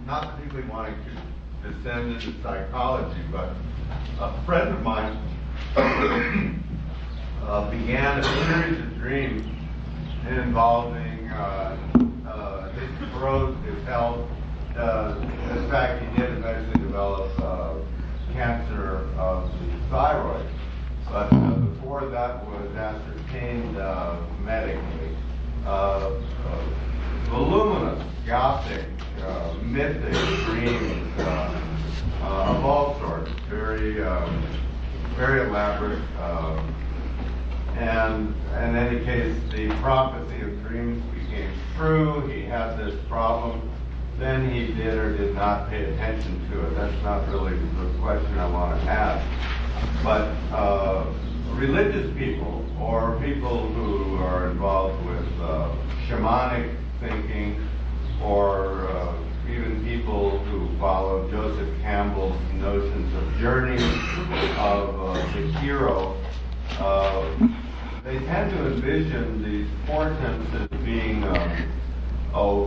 not particularly wanting to descend into psychology, but a friend of mine began a series of dreams involving Burroughs, his health. In fact, he did eventually develop cancer of the thyroid, but before that was ascertained medically. Voluminous, gothic, mythic dreams of all sorts, very elaborate. And in any case, the prophecy of dreams became true. He had this problem. Then he did or did not pay attention to it. That's not really the question I want to ask. But religious people or people who are involved with shamanic thinking, or even people who follow Joseph Campbell's notions of journey, of the hero, they tend to envision these portents as being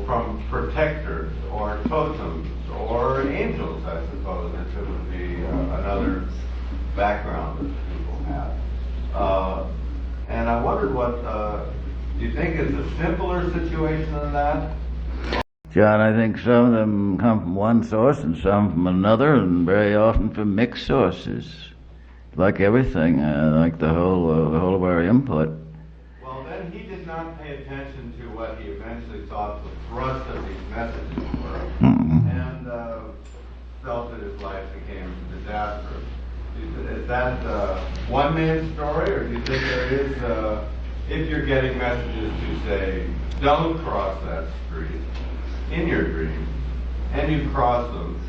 from protectors or totems or angels, I suppose, if it would be another background that people have. And I wondered what, do you think it's a simpler situation than that? John, I think some of them come from one source and some from another, and very often from mixed sources. Like everything, like the whole of our input. Well, then he did not pay attention to what he eventually thought the thrust of these messages were, and felt that his life became disastrous. Is that one man's story, or do you think there is, if you're getting messages to say, don't cross that street in your dream, and you cross them,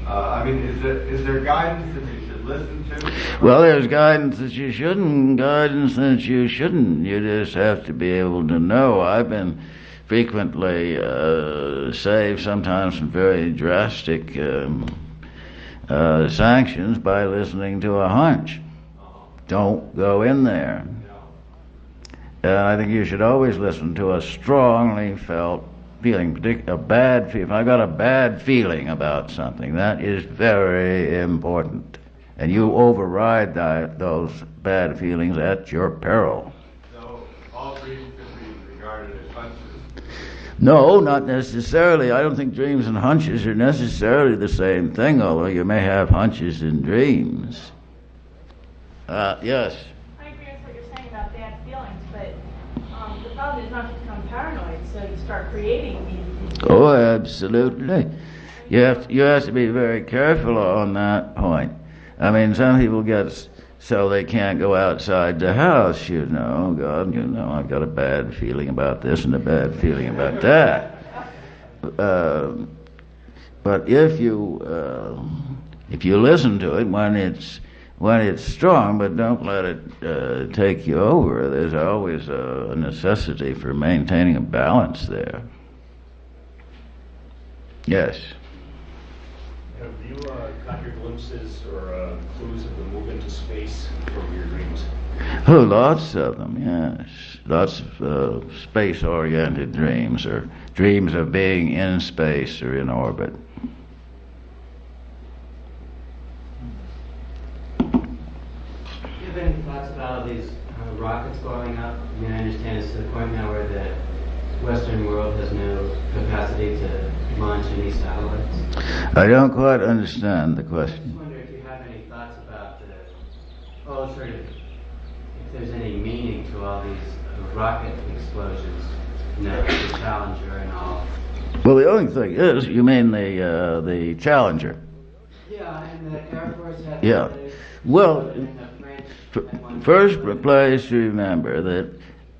I mean, is there guidance that you should listen to? Well, there's guidance that you shouldn't, guidance that you shouldn't. You just have to be able to know. I've been frequently saved, sometimes from very drastic sanctions, by listening to a hunch. Don't go in there. I think you should always listen to a strongly felt feeling, a bad feeling. If I got a bad feeling about something, that is very important. And you override those bad feelings at your peril. So all dreams can be regarded as hunches? No, not necessarily. I don't think dreams and hunches are necessarily the same thing, although you may have hunches in dreams. Yes? I agree with what you're saying about bad feelings, but the problem is not to become paranoid, so you start creating these. Oh, absolutely. You have to be very careful on that point. I mean, some people get so they can't go outside the house, you know. God, you know, I've got a bad feeling about this and a bad feeling about that. But if you listen to it when it's strong, but don't let it take you over, there's always a necessity for maintaining a balance there. Yes. Have you got your glimpses or clues of the move into space from your dreams? Oh, lots of them, yes. Lots of space-oriented dreams, or dreams of being in space or in orbit. Do you have any thoughts about these rockets blowing up? I mean, I understand it's to the point now where the Western world has no capacity to launch any satellites. I don't quite understand the question. I just wonder if you have any thoughts about if there's any meaning to all these rocket explosions, you know, the Challenger and all. Well, the only thing is, you mean the Challenger? Yeah, and the Air Force had. Yeah. Well, first place to remember that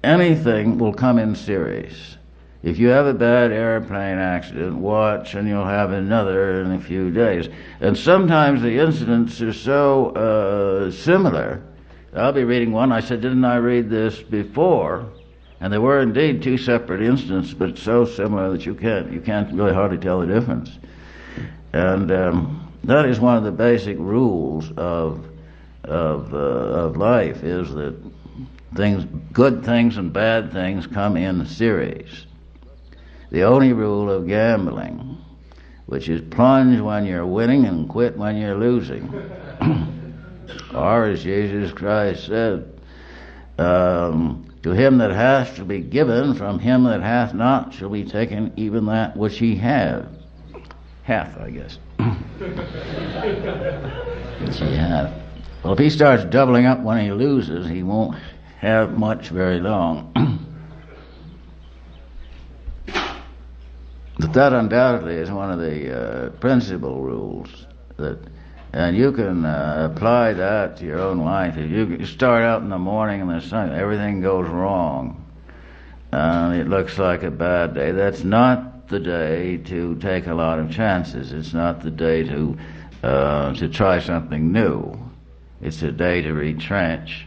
anything will come in series. If you have a bad airplane accident, watch, and you'll have another in a few days. And sometimes the incidents are so similar. I'll be reading one. I said, didn't I read this before? And there were indeed two separate incidents, but so similar that you can't really hardly tell the difference. And that is one of the basic rules of life, is that good things and bad things come in series. The only rule of gambling which is plunge when you're winning and quit when you're losing. Or, as Jesus Christ said, to him that hath shall be given, from him that hath not shall be taken even that which he hath. Hath, I guess. Which he hath. Well, if he starts doubling up when he loses, he won't have much very long. But that undoubtedly is one of the principal rules that, and you can apply that to your own life. If you start out in the morning and there's something, everything goes wrong, and it looks like a bad day, that's not the day to take a lot of chances. It's not the day to try something new. It's a day to retrench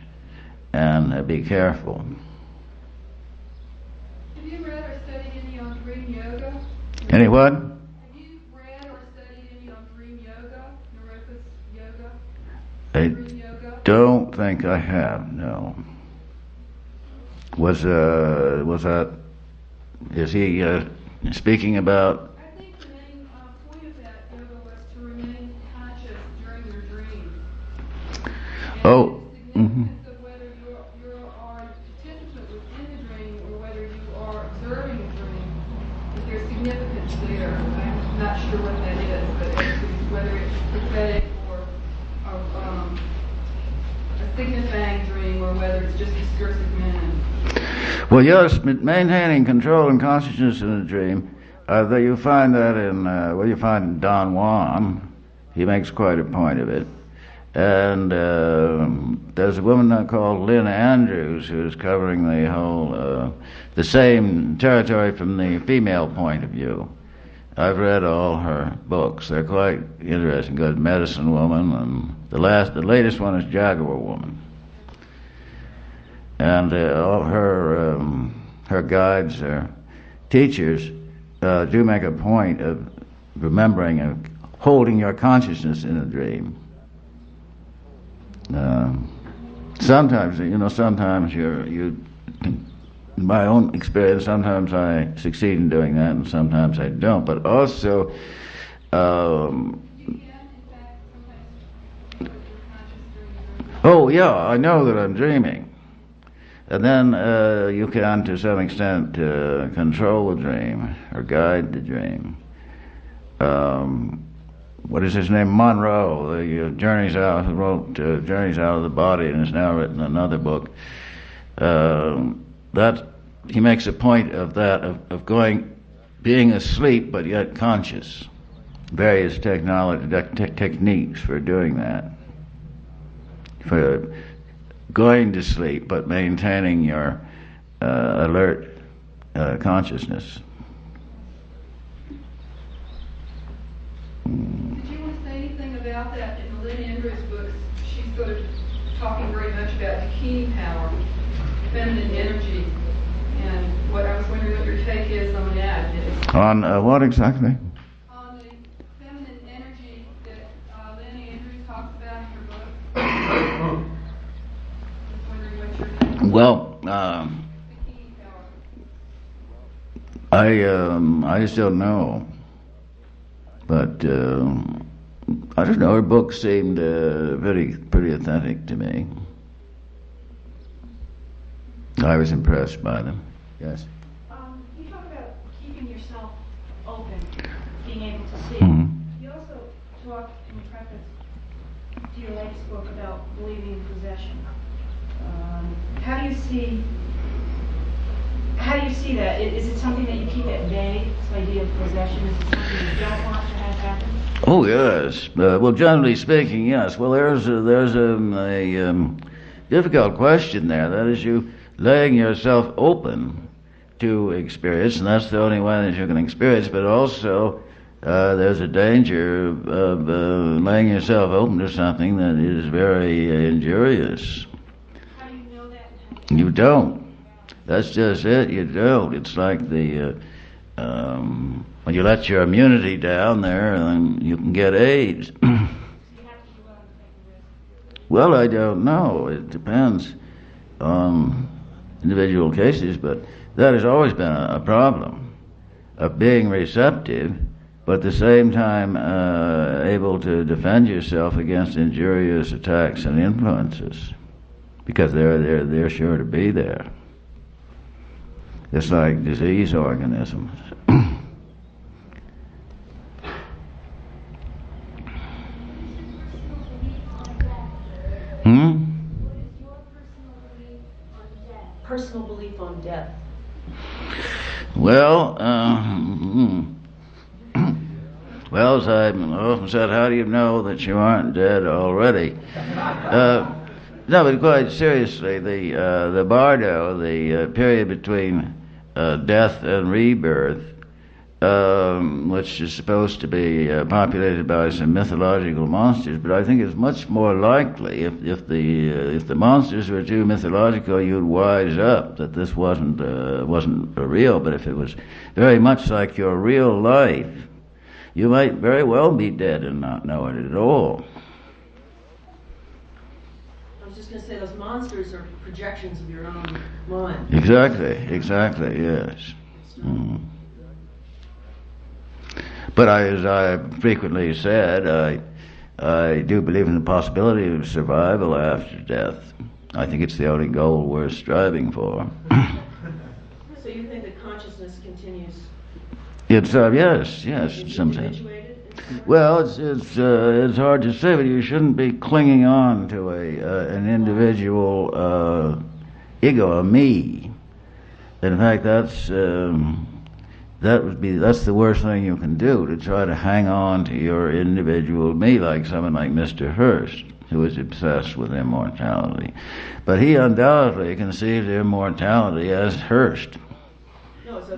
and be careful. Have you read or studied any on dream yoga? Any what? Have you read or studied any on dream yoga, Naropa's yoga? I Dream yoga? don't think I have, no. Was that, is he speaking about? I think the main point of that yoga was to remain conscious during your dreams. And Oh, the significance of whether you are a participant within the dream or whether you are observing the dream, that there's significance there. I'm not sure what that is, but whether it's prophetic or a signifying dream or whether it's just discursive meaning. well, yes, maintaining control and consciousness in a dream. That you find that in you find Don Juan. He makes quite a point of it. And there's a woman called Lynn Andrews who's covering the whole, the same territory from the female point of view. I've read all her books. They're quite interesting. Good Medicine Woman, and the latest one is Jaguar Woman. And all her guides, her teachers, do make a point of remembering and holding your consciousness in a dream. Sometimes you, in my own experience, sometimes I succeed in doing that and sometimes I don't. But also, You can, in fact, sometimes feel that you're conscious during your dream. oh yeah, I know that I'm dreaming. And then you can, to some extent, control the dream or guide the dream. What is his name? Monroe, the Journeys Out, who wrote Journeys Out of the Body and has now written another book. That he makes a point of that, of being asleep but yet conscious. Various techniques for doing that. For going to sleep but maintaining your alert consciousness. Did you want to say anything about that in the Lynn Andrews books? She's sort of talking very much about the key power, feminine energy, and what I was wondering what your take is on that. On what exactly? On the feminine energy that Lynn Andrews talks about in her book. I was wondering what your take is. Well, The key power. I just don't know. But I don't know. Her books seemed pretty authentic to me. I was impressed by them. Yes. You talk about keeping yourself open, being able to see. Mhm. You also talk in the preface to your latest book about believing in possession. How do you see that? Is it something that you keep at bay, this idea of possession? Is it something you don't want to have happen? Oh yes. Well, generally speaking, yes. Well, there's a difficult question there. That is, you laying yourself open to experience, and that's the only way that you can experience. But also, there's a danger of laying yourself open to something that is very injurious. How do you know that? You don't. That's just it. You don't. It's like when you let your immunity down there, then you can get AIDS. You have to be willing to take a risk. Well, I don't know. It depends on individual cases, but that has always been a problem of being receptive but at the same time able to defend yourself against injurious attacks and influences, because they're sure to be there. It's like disease organisms. Personal belief on death. Well, well, as I've often said, how do you know that you aren't dead already? No, but quite seriously, the bardo, the period between death and rebirth, which is supposed to be populated by some mythological monsters, but I think it's much more likely if the monsters were too mythological, you'd wise up that this wasn't real. But if it was very much like your real life, you might very well be dead and not know it at all. I was just going to say, those monsters are projections of your own mind. Exactly, yes. But as I frequently said, I do believe in the possibility of survival after death. I think it's the only goal worth striving for. So you think that consciousness continues? It's yes, in some sense. Well, it's hard to say, but you shouldn't be clinging on to an individual ego, a me. In fact, that's the worst thing you can do, to try to hang on to your individual me, like someone like Mr. Hurst, who is obsessed with immortality. But he undoubtedly conceives immortality as Hurst. No, it's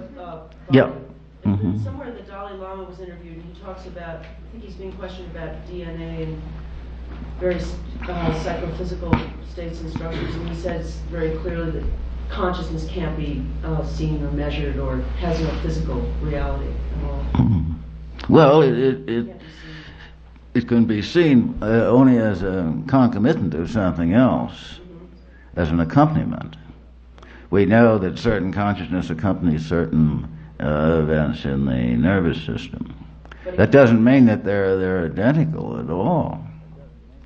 Yeah. Mm-hmm. Somewhere the Dalai Lama was interviewed, and he talks about, I think he's being questioned about DNA and various psychophysical states and structures, and he says very clearly that consciousness can't be seen or measured or has no physical reality at all. Well, it can be seen only as a concomitant of something else, as an accompaniment. We know that certain consciousness accompanies certain events in the nervous system. That doesn't mean that they're identical at all.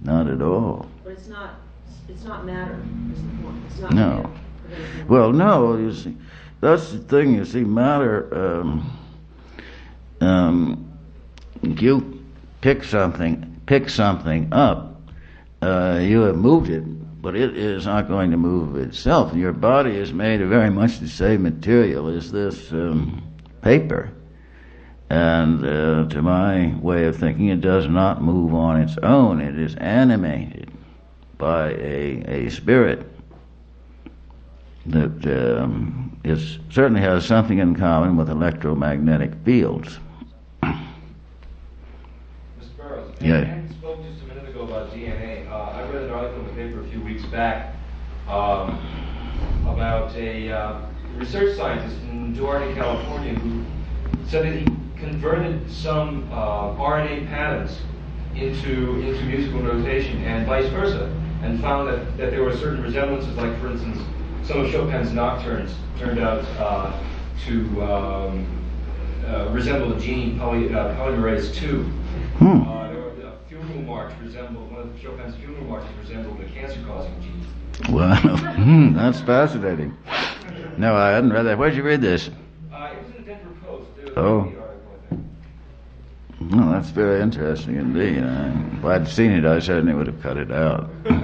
Not at all. But it's not matter, is the point. It's not No. matter. Well, no, you see, that's the thing, you see, matter, if you pick something up, you have moved it, but it is not going to move itself. Your body is made of very much the same material as this paper. And to my way of thinking, it does not move on its own. It is animated by a spirit that it certainly has something in common with electromagnetic fields. Mr. Burroughs, Yeah. you spoke just a minute ago about DNA. I read an article in the paper a few weeks back about a research scientist in Duarte, California, who said that he converted some RNA patterns into musical notation and vice versa, and found that there were certain resemblances, like, for instance, some of Chopin's nocturnes turned out to resemble the gene polymerase II. A funeral march resembled, one of Chopin's funeral marches resembled the cancer-causing gene. Well, that's fascinating. No, I hadn't read that. Where'd you read this? It was in the Denver Post. It was Oh. a article, I think. No, that's very interesting indeed. If I'd seen it, I certainly would have cut it out. I can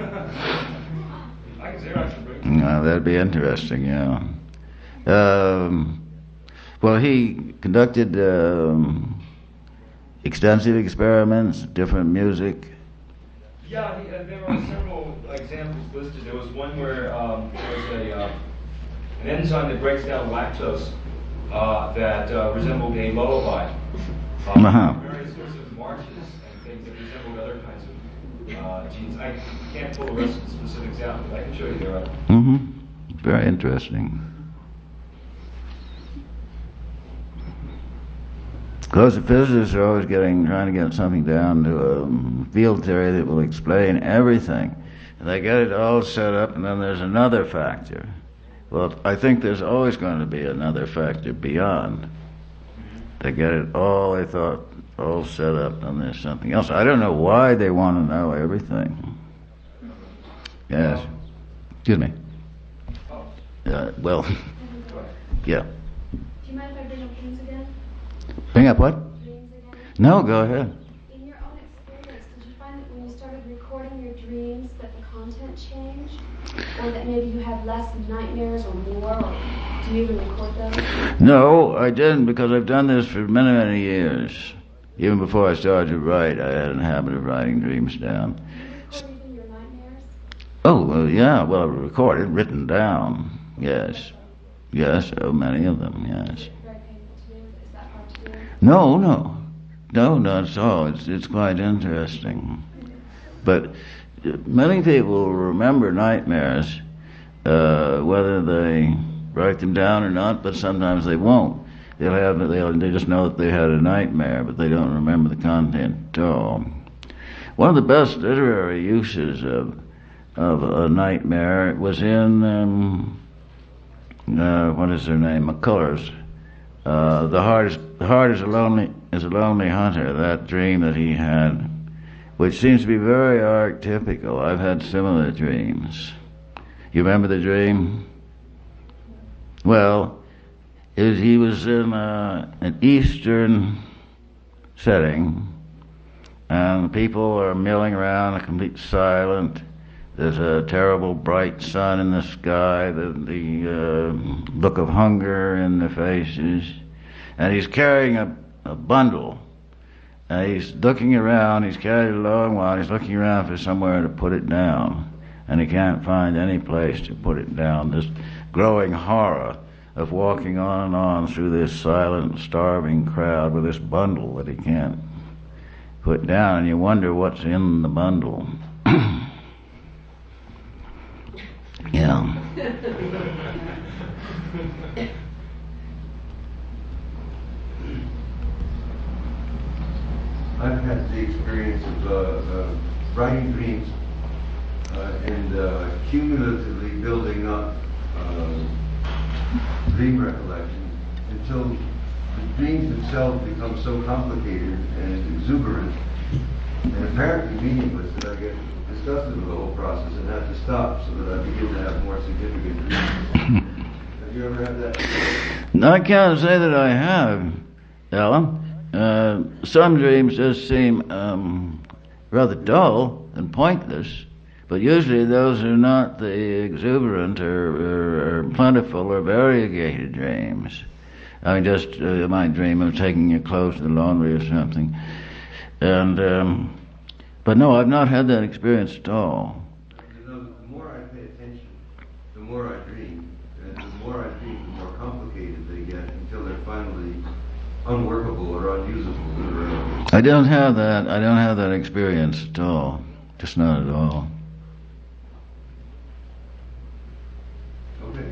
Xerox and bring it. No, that'd be interesting, yeah. Well, he conducted extensive experiments, different music. Yeah, there are several examples listed. There was one where there was an enzyme that breaks down lactose that resembled a lullaby. Various sorts of marches and things that resembled other kinds of genes. I can't pull the rest of the specifics out, but I can show you there. Very interesting. Because the physicists are always trying to get something down to a field theory that will explain everything. And they get it all set up, and then there's another factor. Well, I think there's always going to be another factor beyond. They get it all, they thought, all set up, and there's something else. I don't know why they want to know everything. Yes. Excuse me. Well, yeah. Do you mind if I bring up dreams again? Bring up what? Dreams again? No, go ahead. In your own experience, did you find that when you started recording your dreams that the content changed? Or that maybe you had less nightmares or more? Or do you even record those? No, I didn't, because I've done this for many, many years. Even before I started to write, I had a habit of writing dreams down. Do you record even your nightmares? Oh, well, yeah, well, recorded, written down. Yes. Yes, oh, many of them, yes. Very painful to do. Is that hard to do? No, not at all. It's quite interesting. But many people remember nightmares, whether they write them down or not, but sometimes they won't. They just know that they had a nightmare, but they don't remember the content at all. One of the best literary uses of a nightmare was in what is her name? McCullers. The heart is a lonely hunter. That dream that he had, which seems to be very archetypical. I've had similar dreams. You remember the dream? Well, he was in an Eastern setting, and people are milling around, a complete silent. There's a terrible bright sun in the sky, the look of hunger in the faces, and he's carrying a bundle, and he's looking around. He's carried it a long while. He's looking around for somewhere to put it down, and he can't find any place to put it down. This growing horror of walking on and on through this silent, starving crowd with this bundle that he can't put down, and you wonder what's in the bundle. Yeah. I've had the experience of writing dreams and cumulatively building up dream recollection until the dreams themselves become so complicated and exuberant and apparently meaningless that I get disgusted with the whole process and have to stop so that I begin to have more significant dreams. Have you ever had that? I can't say that I have, Alan. Some dreams just seem rather dull and pointless, but usually those are not the exuberant or plentiful or variegated dreams. I mean, just you might dream of taking your clothes to the laundry or something. And but no, I've not had that experience at all. You know, the more I pay attention, the more I dream. And the more I dream, the more complicated they get until they're finally unworkable or unusable. I don't have that. I don't have that experience at all. Just not at all. Okay.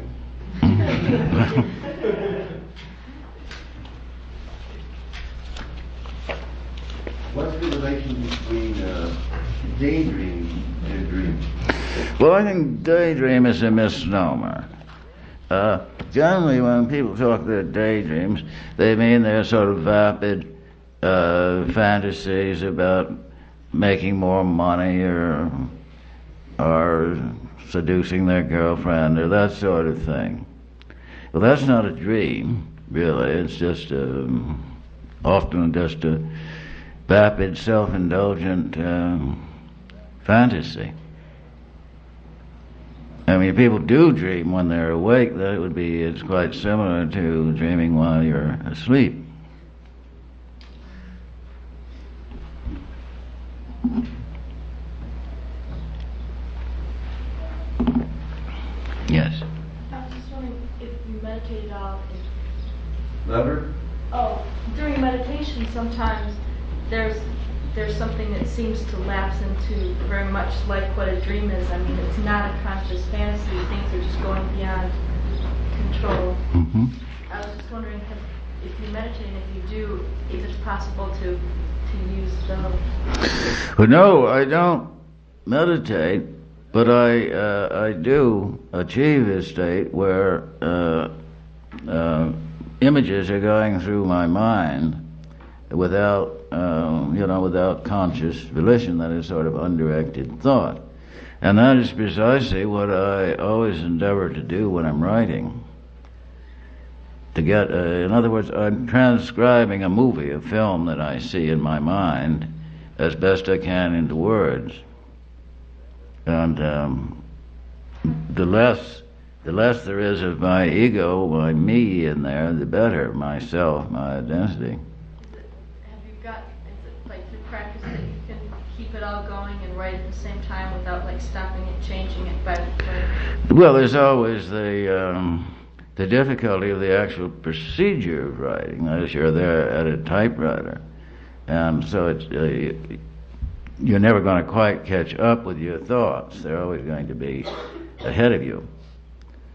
What's the relation between daydream and dream? Well, I think daydream is a misnomer. Generally, when people talk about daydreams, they mean they're sort of vapid fantasies about making more money or seducing their girlfriend or that sort of thing. Well, that's not a dream, really. It's just often just a vapid, self-indulgent fantasy. I mean, people do dream when they're awake. It's quite similar to dreaming while you're asleep. Yes. I was just wondering if you meditate at all. Louder? Oh, during meditation, sometimes there's something that seems to lapse into very much like what a dream is. I mean, it's not a conscious fantasy. Things are just going beyond control. Mm-hmm. I was just wondering if you meditate, and if you do, if it's possible to use those. Well, no, I don't meditate, but I do achieve a state where images are going through my mind without, without conscious volition. That is sort of undirected thought. And that is precisely what I always endeavor to do when I'm writing. To get, in other words, I'm transcribing a movie, a film that I see in my mind as best I can into words. And the less there is of my ego, my me in there, the better, myself, my identity. Is it like your practice that you can keep it all going and write at the same time without like stopping it, changing it by the Well, there's always the difficulty of the actual procedure of writing. That is, you're there at a typewriter, and so it's you're never going to quite catch up with your thoughts. They're always going to be ahead of you.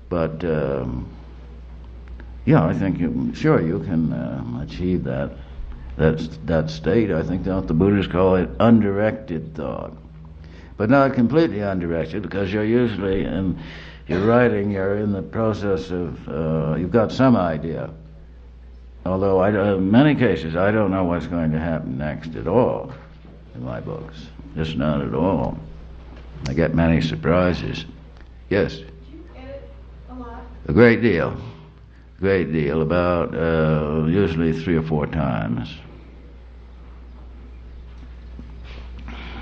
But I think you can achieve that state. I think that the Buddhists call it undirected thought, but not completely undirected, because you're usually you're writing, you're in the process of, you've got some idea. Although in many cases, I don't know what's going to happen next at all in my books. Just not at all. I get many surprises. Yes? Do you edit a lot? A great deal. Great deal. About usually 3 or 4 times.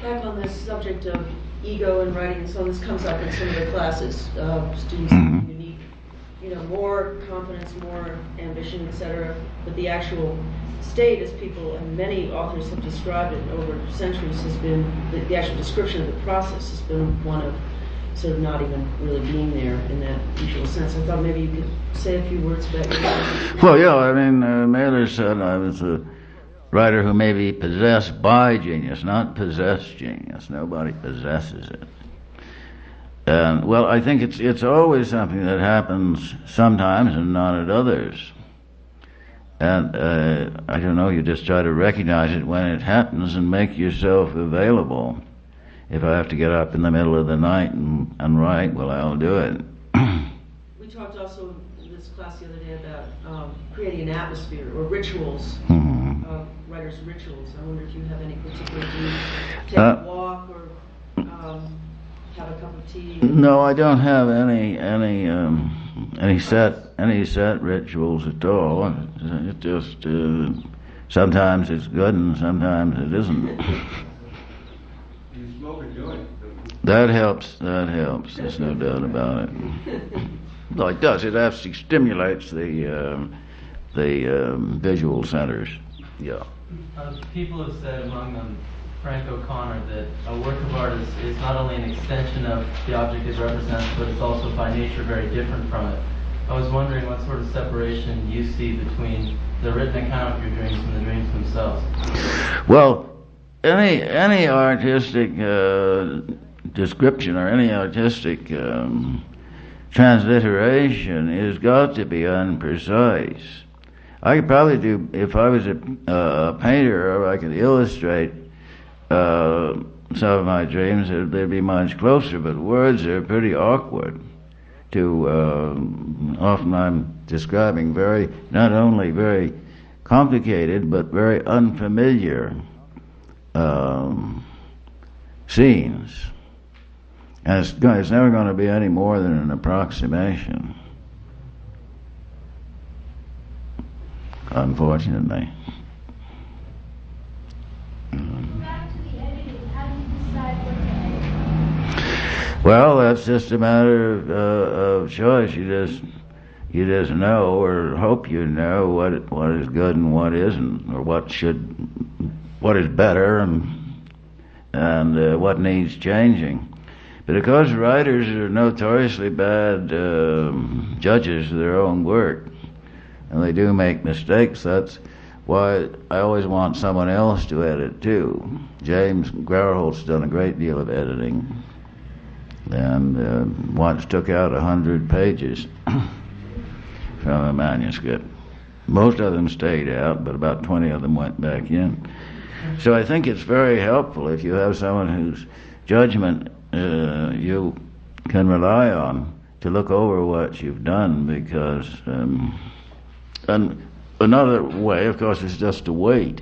Back on this subject of ego and writing and so on, this comes up in some of the classes. Students Mhm. you need, more confidence, more ambition, etc. But the actual state, as people and many authors have described it over centuries, has been the actual description of the process has been one of sort of not even really being there in that usual sense. I thought maybe you could say a few words about your. Well, yeah. I mean, Mailer said I was a writer who may be possessed by genius, not possessed genius. Nobody possesses it. And well, I think it's always something that happens sometimes and not at others. And I don't know, you just try to recognize it when it happens and make yourself available. If I have to get up in the middle of the night and write, well, I'll do it. We talked also in this class the other day about creating an atmosphere or rituals. Mhm. Writers' rituals. I wonder if you have any particular. Do you take a walk or have a cup of tea? No, I don't have any set rituals at all. It just sometimes it's good and sometimes it isn't. You smoke a joint. That helps. There's no doubt about it. No, it does. It actually stimulates the visual centers. Yeah. People have said, among them Frank O'Connor, that a work of art is not only an extension of the object it represents, but it's also by nature very different from it. I was wondering what sort of separation you see between the written account of your dreams and the dreams themselves. Well, any artistic description or any artistic transliteration has got to be unprecise. I could probably do, if I was a painter, or I could illustrate some of my dreams, they'd be much closer, but words are pretty awkward to, often I'm describing not only very complicated, but very unfamiliar scenes. And it's never going to be any more than an approximation, unfortunately. Back to the editing, how do you decide what to edit? Well, that's just a matter of choice. You just know, or hope you know, what is good and what isn't, or what is better and what needs changing. But of course, writers are notoriously bad judges of their own work, and they do make mistakes. That's why I always want someone else to edit too. James Grauerholt's done a great deal of editing, and once took out 100 pages from a manuscript. Most of them stayed out, but about 20 of them went back in. So I think it's very helpful if you have someone whose judgment you can rely on to look over what you've done, because And another way, of course, is just to wait.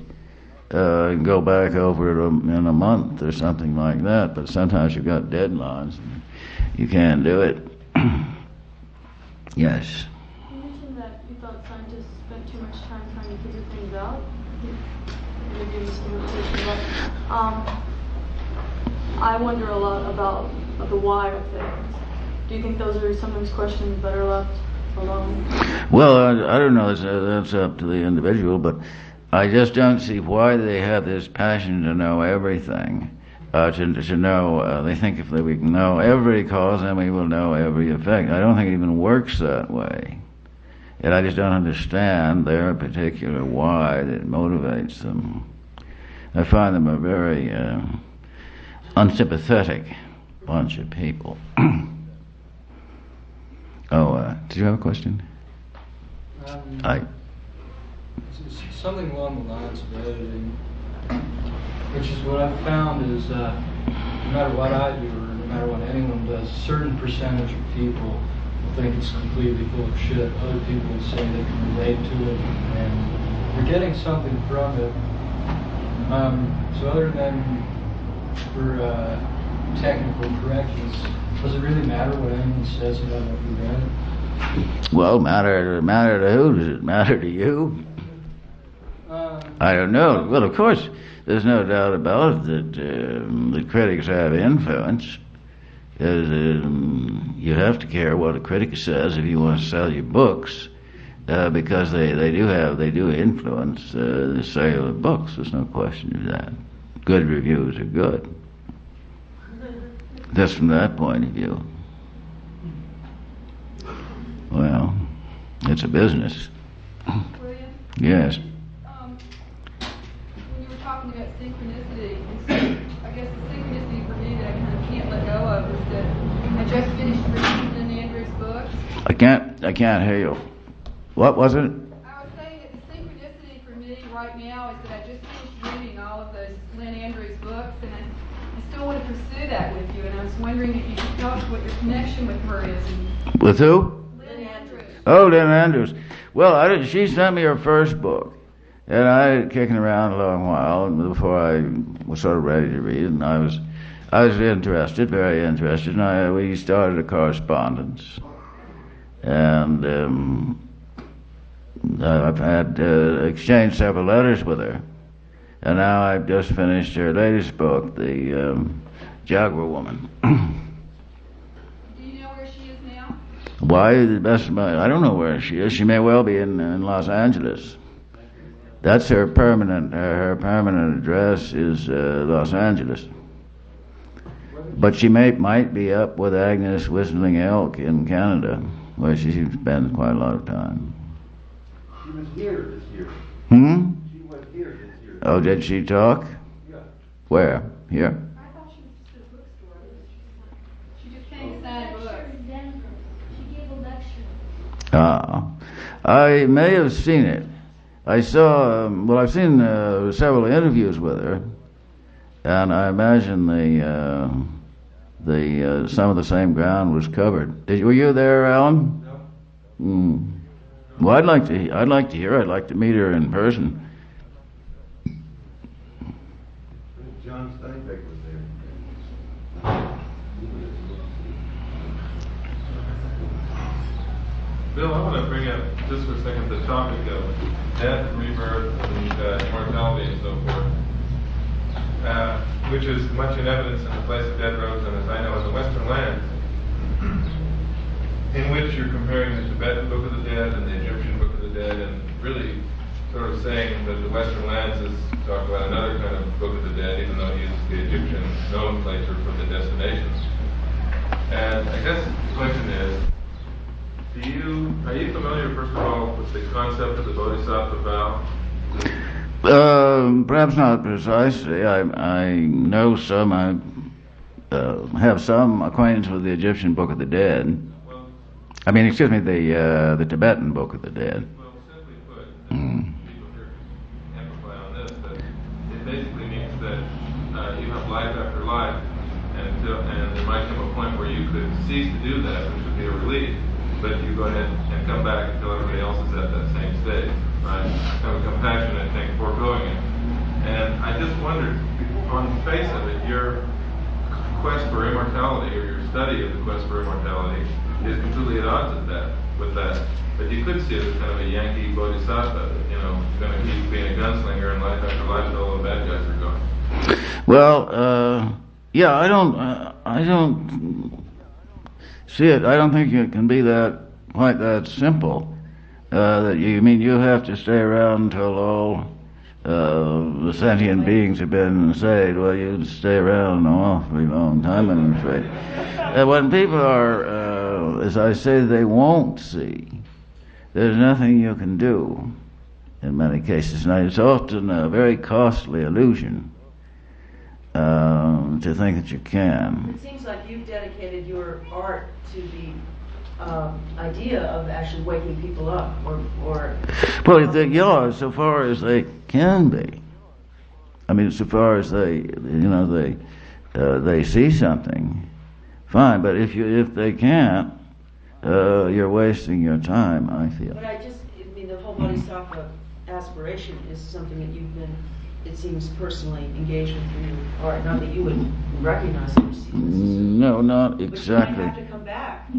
Go back over it in a month or something like that, but sometimes you've got deadlines. You can't do it. Yes. You mentioned that you thought scientists spent too much time trying to figure things out. Maybe this conversation, but I wonder a lot about the why of things. Do you think those are sometimes questions that are left alone? Well, I don't know. That's up to the individual, but I just don't see why they have this passion to know everything. To know, they think if we can know every cause, then we will know every effect. I don't think it even works that way. And I just don't understand their particular why that motivates them. I find them a very unsympathetic bunch of people. Did you have a question? Something along the lines of editing, which is what I've found is no matter what I do or no matter what anyone does, a certain percentage of people will think it's completely full of shit. Other people will say they can relate to it and they're getting something from it. So other than for technical correctness, does it really matter what anyone says about what you read? Well, matter to who? Does it matter to you? I don't know. Well, of course, there's no doubt about it that critics have influence. You have to care what a critic says if you want to sell your books, because they do influence the sale of books. There's no question of that. Good reviews are good. Just from that point of view. Well, it's a business. William? Yes. When you were talking about synchronicity, I guess the synchronicity for me that I kind of can't let go of is that I just finished reading Lynn Andrews' books. I can't hear you. What was it? I was saying that the synchronicity for me right now is that I just finished reading all of those Lynn Andrews books, and I still want to pursue that with you, and I was wondering if you could tell us what your connection with her is. With who? Lynn Andrews. Oh, Lynn Andrews. Well, she sent me her first book, and I had kicking around a long while before I was sort of ready to read, and I was interested, very interested, and we started a correspondence, and I've had exchanged several letters with her, and now I've just finished her latest book, the Jaguar Woman. Do you know where she is now? Why? I don't know where she is. She may well be in Los Angeles. That's her permanent address is Los Angeles. But she might be up with Agnes Whistling Elk in Canada, where she spends quite a lot of time. She was here this year. She was here this year. Oh, did she talk? Yeah. Where? Here? I thought she was just at a bookstore. She just came to sign books. Lecture in Denver. She gave a lecture. I may have seen it. I saw, I've seen several interviews with her, and I imagine some of the same ground was covered. Were you there, Alan? No. Well, I'd like to hear her. I'd like to meet her in person. John Steinbeck was there. Bill, I want to bring up just for a second the topic of death, rebirth, and immortality and so forth, which is much in evidence in the place of dead roads and, as I know, in the Western lands, in which you're comparing the Tibetan Book of the Dead and the Egyptian Book of the Dead, and really sort of saying that the Western lands is talk about another kind of Book of the Dead, even though it uses the Egyptian nomenclature for the destinations. And I guess the question is, are you familiar, first of all, with the concept of the Bodhisattva vow? Perhaps not precisely. I know some. I have some acquaintance with the Egyptian Book of the Dead. The Tibetan Book of the Dead. Well, simply put, people here can amplify on this, but it basically means that you have life after life, and there might come a point where you could cease to do that, which would be a relief. but you go ahead and come back until everybody else is at that same stage, right? Have a compassionate thing foregoing it. And I just wondered, on the face of it, your quest for immortality, or your study of the quest for immortality, is completely at odds with that. But you could see it as kind of a Yankee bodhisattva, you know, you're going to keep being a gunslinger and life after life till all the bad guys are gone. Well, yeah, I don't see it. I don't think it can be quite that simple. That you mean you have to stay around until all the sentient beings have been saved. Well, you'd stay around an awfully long time, I'm afraid. When people are, as I say, they won't see, there's nothing you can do in many cases. Now, it's often a very costly illusion to think that you can. It seems like you've dedicated your art to the idea of actually waking people up, or well, so far as they can be. I mean, so far as they see something, fine. But if they can't, you're wasting your time, I feel. But I mean, the whole bodhisattva aspiration is something that you've been, it seems, personally engaged with through your art. Not that you would recognize it or see this. No, not exactly. But you might have to come back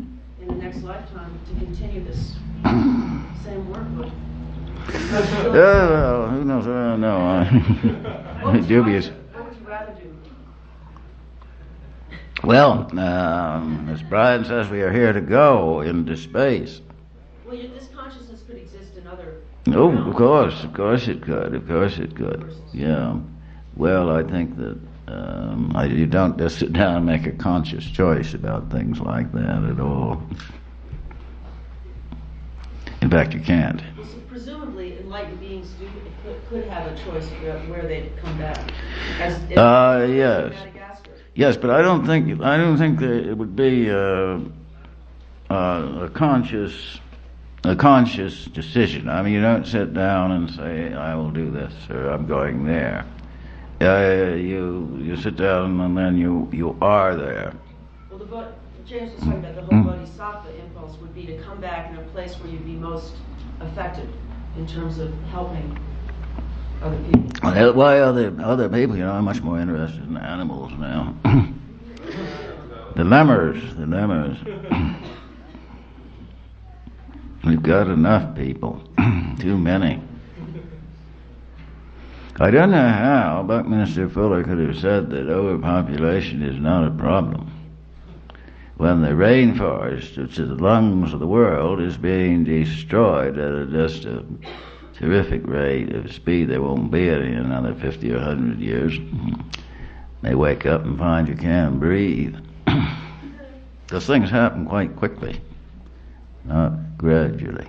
in the next lifetime to continue this same work. Well, who knows? I don't know. I'm dubious. What would you rather do? Well, as Brian says, we are here to go into space. Well, this consciousness could exist in other... Oh, of course it could. Yeah. Well, I think that you don't just sit down and make a conscious choice about things like that at all. In fact, you can't. Well, so presumably, enlightened beings could have a choice where they'd come back. Yes, but I don't think that it would be a conscious decision. I mean, you don't sit down and say, I will do this, or I'm going there. You sit down and then you are there. Well, James was talking about the whole bodhisattva impulse would be to come back in a place where you'd be most effective in terms of helping other people. Why other people? You know, I'm much more interested in animals now. The lemurs. We've got enough people. Too many. I don't know how Buckminster Fuller could have said that overpopulation is not a problem when the rainforest, which is the lungs of the world, is being destroyed at just a terrific rate of speed. There won't be any in another 50 or 100 years. They wake up and find you can't breathe. Those things happen quite quickly, not gradually.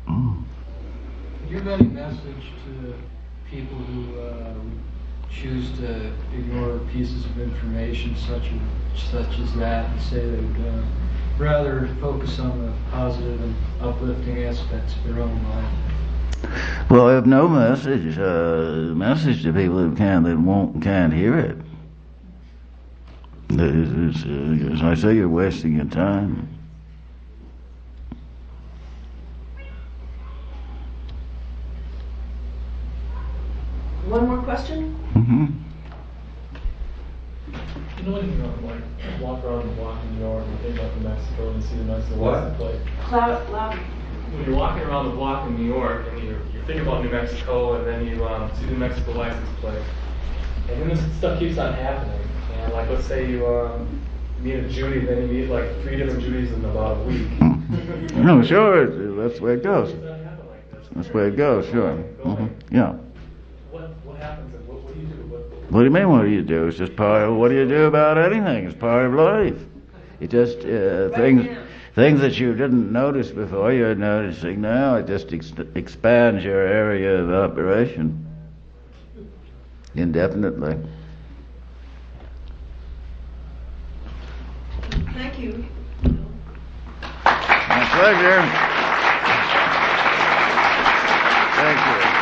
Do you have any message to people who choose to ignore pieces of information such as that and say they would rather focus on the positive and uplifting aspects of their own life? Well, I have no message. Message to people who can't hear it. As I say, you're wasting your time. One more question? Mm-hmm. You know when you walk around the block in New York and think about New Mexico and see the Mexico license plate? Loud. When you're walking around the block in New York and you're thinking about New Mexico and then you see the New Mexico license plate, and then this stuff keeps on happening. And like, let's say you meet a Judy, then you meet like 3 different Judys in about a week. No, sure, that's the way it goes. That's the way it goes, sure. Mm-hmm. Yeah. What happens and what do you do? What do you mean, what do you do? It's just part of, what do you do about anything? It's part of life. It just, things that you didn't notice before, you're noticing now. It just expands your area of operation indefinitely. Thank you. My pleasure. Thank you.